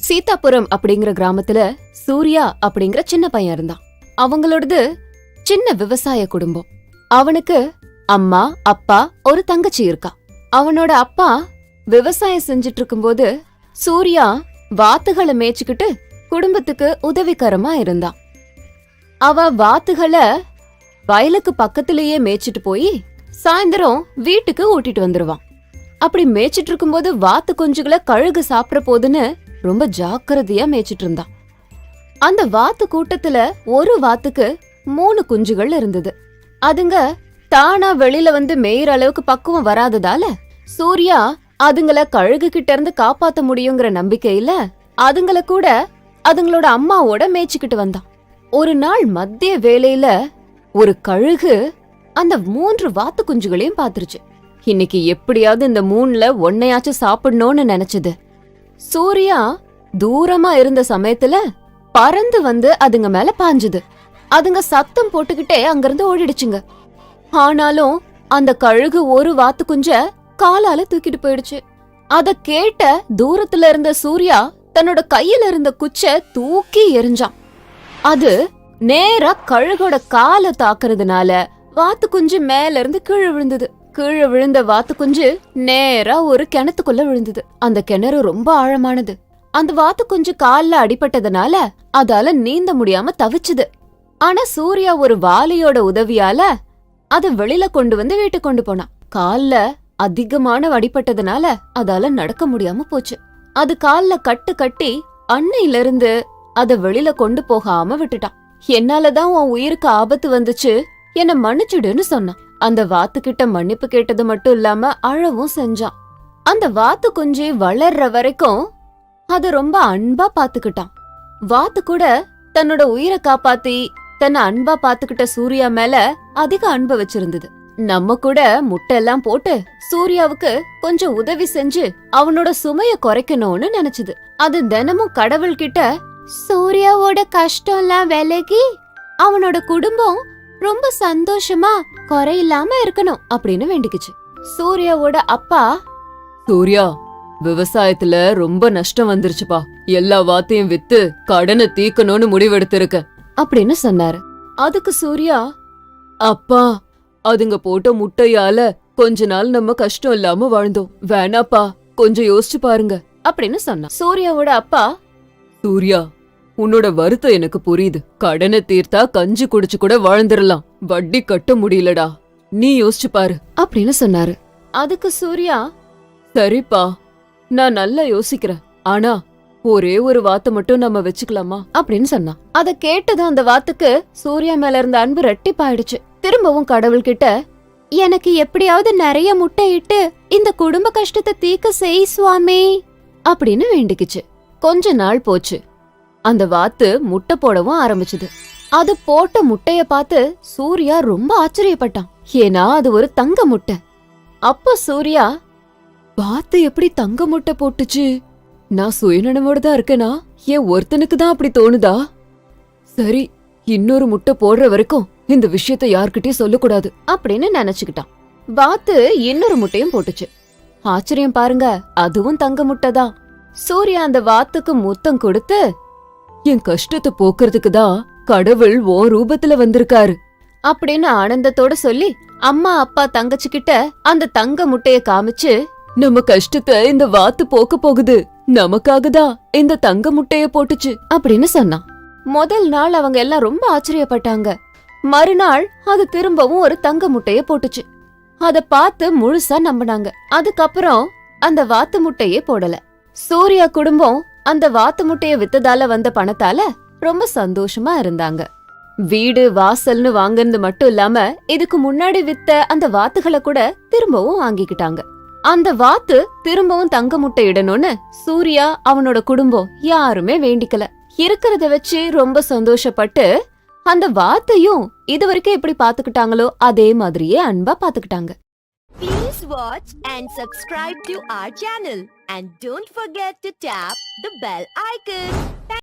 சீதாபுரம் அப்படிங்கிற கிராமத்துல சூர்யா அப்படிங்கிற சின்ன பையன் இருந்தான். அவங்களோடது சின்ன விவசாய குடும்பம். அவனுக்கு அம்மா, அப்பா, ஒரு தங்கச்சி இருக்கா. அவனோட அப்பா விவசாயம் செஞ்சிட்டு இருக்கும்போது சூர்யா வாத்துகளை மேய்ச்சிக்கிட்டு குடும்பத்துக்கு உதவிகரமா இருந்தான். அவ வாத்துகளை வயலுக்கு பக்கத்திலேயே மேய்ச்சிட்டு போய் சாயந்தரம் வீட்டுக்கு ஓட்டிட்டு வந்துருவான். அப்படி மேய்ச்சிட்டு இருக்கும்போது வாத்து குஞ்சுகளை கழுகு சாப்பிட போதுன்னு ரொம்ப ஜாக்கிரதையா மேய்ச்சிட்டு இருந்தான். அந்த வாத்து கூட்டத்துல ஒரு வாத்துக்கு 3 குஞ்சுகள் இருந்தது. அதுங்க தானா வெளியில வந்து மேயிற அளவுக்கு பக்குவம் வராததால சூர்யா அதுங்கள கழுகு கிட்ட இருந்து காப்பாத்த முடியுங்கிற நம்பிக்கையில அதுங்கள கூட அதுங்களோட அம்மாவோட மேய்ச்சிக்கிட்டு வந்தான். ஒரு நாள் மத்திய வேளையில ஒரு கழுகு அந்த 3 வாத்து குஞ்சுகளையும் பாத்துருச்சு. இன்னைக்கு எப்படியாவது இந்த 3ல ஒன்னையாச்சும் சாப்பிடணும்னு நினைச்சது. சூர்யா தூரமா இருந்த சமயத்துல பறந்து வந்து அதுங்க மேல பாஞ்சுது. அதுங்க சத்தம் போட்டுக்கிட்டே அங்கிருந்து ஓடிடுச்சுங்க. ஆனாலும் அந்த கழுகு ஒரு வாத்து குஞ்ச காலால தூக்கிட்டு போயிடுச்சு. அத கேட்ட தூரத்துல இருந்த சூர்யா தன்னோட கையில இருந்த குச்ச தூக்கி எறிஞ்சான். அது நேரா கழுகோட காலை தாக்குறதுனால வாத்து குஞ்சு மேல இருந்து கீழே விழுந்தது. கீழே விழுந்த வாத்து குஞ்சு நேரா ஒரு கிணத்துக்குள்ள விழுந்தது. அந்த கிணறு ரொம்ப ஆழமானது. அந்த வாத்து குஞ்சு கால்ல அடிபட்டதுனால அதால நீந்த முடியாம தவிச்சுது. ஆனா சூர்யா ஒரு வாலியோட உதவியால அத வெளியில கொண்டு வந்து வீட்டுக்கு கொண்டு போனான். கால்ல அதிகமான அடிபட்டதுனால அதால நடக்க முடியாம போச்சு. அது கால்ல கட்டு கட்டி அன்னையில இருந்து அத வெளியில கொண்டு போகாம விட்டுட்டான். என்னாலதான் உன் உயிருக்கு ஆபத்து வந்துச்சு, என்ன மன்னிச்சுடுன்னு சொன்னான். அந்த வாத்து கிட்ட மன்னிப்பு கேட்டது மட்டும் இல்லாம அழவும் செஞ்சான். அந்த வாத்து குஞ்சு வளர்ற வரைக்கும் அது ரொம்ப அன்பா பாத்துக்கிட்டான். வாத்து கூட தன்னோட உயிரை காப்பாத்தி தன்னை அன்பா பாத்துக்கிட்ட சூர்யா மேல அதிக அன்பு வச்சிருந்தது. நம்ம கூட முட்டை எல்லாம் போட்டு சூர்யாவுக்கு கொஞ்சம் உதவி செஞ்சு அவனோட சுமைய குறைக்கணும்னு நினைச்சது. அது தினமும் கடவுள் கிட்ட சூர்யாவோட கஷ்டம் எல்லாம் விலகி அவனோட குடும்பம் ரொம்ப சந்தோஷமா குறையில்லாம இருக்கணும் அப்படின்னு வேண்டிக்குச்சு. சூர்யாவோட அப்பா, சூர்யா, விவசாயத்துல ரொம்ப நஷ்டம் வந்துருச்சுப்பா. எல்லா வாத்தையும் வித்து கடனை தீக்கணும்னு முடிவெடுத்திருக்க அப்படின்னு சொன்னாரு. அதுக்கு சூர்யா, அப்பா, அதுங்க போட்ட முட்டையால கொஞ்ச நாள் நம்ம கஷ்டம் இல்லாம வாழ்ந்தோம். வேணாப்பா, கொஞ்சம் யோசிச்சு பாருங்க அப்படின்னு சொன்னான். சூர்யாவோட அப்பா, சூர்யா, உன்னோட வருத்தம் எனக்கு புரியுது. கடனை தீர்த்தா கஞ்சி குடிச்சு கூட வாழ்ந்துடலாம், வட்டி கட்ட முடியலடா. நீ யோசிச்சு பாரு அப்படின்னு சொன்னாரு. அதுக்கு சூர்யா, சரிப்பா, நான் நல்லா யோசிக்கிறேன். ஆனா ஒரே ஒரு வார்த்தை மட்டும் நம்ம வச்சுக்கலாமா அப்படின்னு சொன்னான். அத கேட்டதும் அந்த வாத்துக்கு சூர்யா மேல இருந்த அன்பு ரெட்டிப்பாயிடுச்சு. திரும்பவும் கடவுள் கிட்ட, எனக்கு எப்படியாவது நிறைய முட்டை இட்டு இந்த குடும்ப கஷ்டத்தை தீக்க செய் சுவாமி அப்படின்னு வேண்டிக்குச்சு. கொஞ்ச நாள் போச்சு. அந்த வாத்து முட்டை போடவும் ஆரம்பிச்சுது. அது போட்ட முட்டைய பார்த்து சூர்யா ரொம்ப ஆச்சரியப்பட்டான். ஏன்னா அது ஒரு தங்க முட்டை. அப்ப சூர்யா, வாத்து எப்படி தங்க முட்டை போட்டுச்சு? நான் சுயநனவோட தான் இருக்கேனா? ஏன் ஒருத்தனுக்கு தான் அப்படி தோணுதா? சரி, இன்னொரு முட்டை போடுற வரைக்கும் இந்த விஷயத்த யார்கிட்டயும் சொல்லக்கூடாது அப்படின்னு நினைச்சுக்கிட்டான். வாத்து இன்னொரு முட்டையும் போட்டுச்சு. ஆச்சரியம் பாருங்க, அதுவும் தங்க முட்டைதான். சூர்யா அந்த வாத்துக்கு முத்தம் கொடுத்து, என் கஷ்டத்தை போக்குறதுக்கு தான் கடவுள் ஓ ரூபத்துல வந்திருக்காரு அப்படின்னு ஆனந்தத்தோட சொல்லி அம்மா, அப்பா, தங்கச்சி கிட்ட அந்த தங்க முட்டைய காமிச்சு, நம்ம கஷ்டத்தை இந்த வாத்து போக்க போகுது, நமக்காக தான் இந்த தங்க முட்டைய போட்டுச்சு அப்படின்னு சொன்னான். முதல் நாள் அவங்க எல்லாம் ரொம்ப ஆச்சரியப்பட்டாங்க. மறுநாள் அது திரும்பவும் ஒரு தங்க முட்டைய போட்டுச்சு. அத பார்த்து முழுசா நம்பினாங்க. அதுக்கப்புறம் அந்த வாத்து முட்டையே போடல. சூர்யா குடும்பம் அந்த வாத்து முட்டைய வித்ததால வந்த பணத்தால ரொம்ப சந்தோஷமா இருந்தாங்க. வீடு வாசல்னு வாங்குறது மட்டும் இல்லாம இதுக்கு முன்னாடி வித்த அந்த வாத்துகளை கூட திரும்பவும் வாங்கிக்கிட்டாங்க. அந்த வாத்து திரும்பவும் தங்க முட்டை இடணும்னு சூர்யா அவனோட குடும்பம் யாருமே வேண்டிக்கல. இருக்கிறத வச்சு ரொம்ப சந்தோஷப்பட்டு அந்த வாத்தையும் இதுவரைக்கும் எப்படி பாத்துக்கிட்டாங்களோ அதே மாதிரியே அன்பா பாத்துக்கிட்டாங்க. Please watch and subscribe to our channel and don't forget to tap the bell icon.